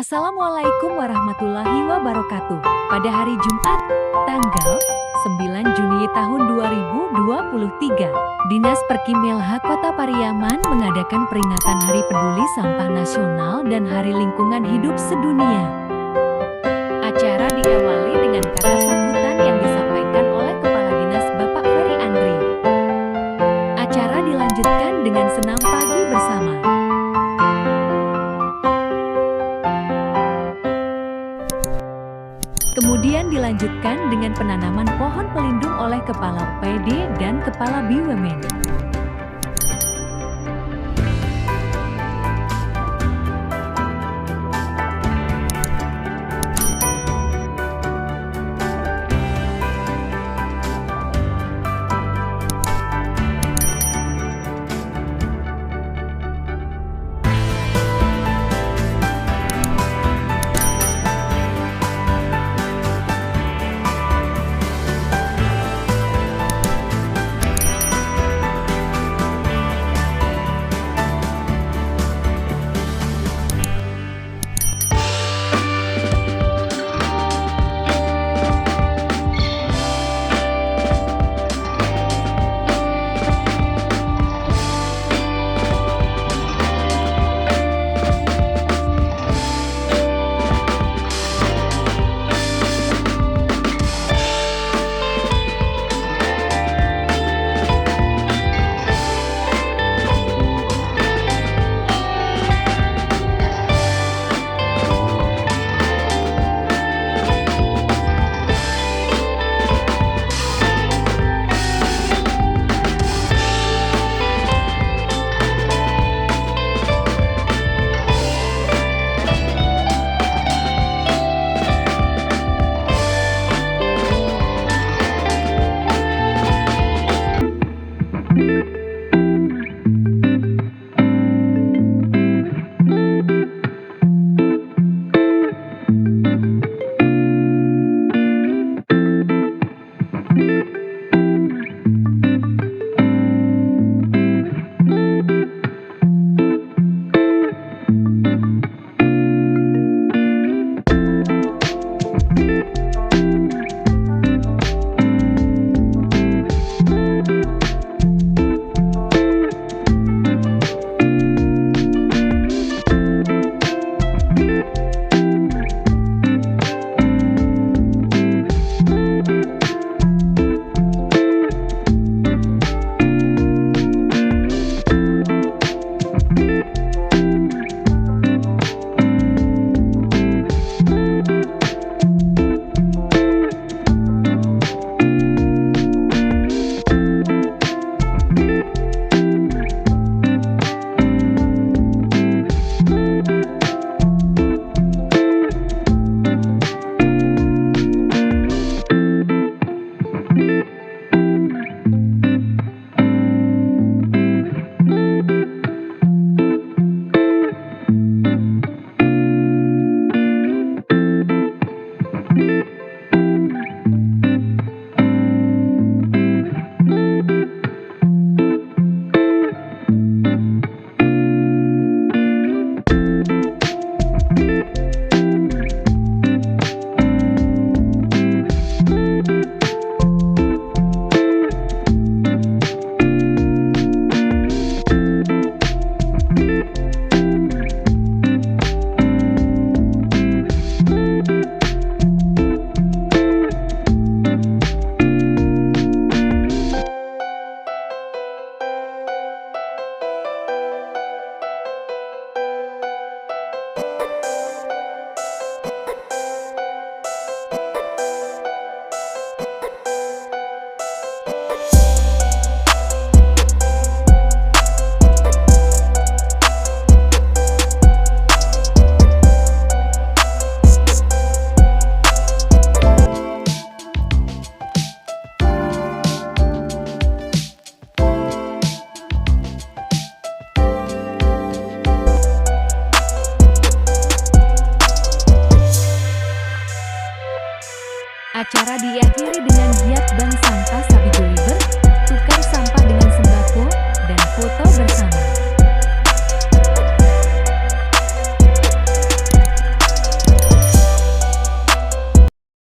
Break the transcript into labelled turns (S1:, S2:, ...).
S1: Assalamualaikum warahmatullahi wabarakatuh. Pada hari Jumat, tanggal 9 Juni tahun 2023, Dinas Perkimilha Kota Pariaman mengadakan peringatan Hari Peduli Sampah Nasional dan Hari Lingkungan Hidup Sedunia. Acara diawali dengan kata sambutan yang disampaikan oleh Kepala Dinas Bapak Ferry Andri. Acara dilanjutkan dengan senam pagi bersama. Kemudian dilanjutkan dengan penanaman pohon pelindung oleh Kepala PD dan Kepala BUMN. Acara diakhiri dengan giat bank sampah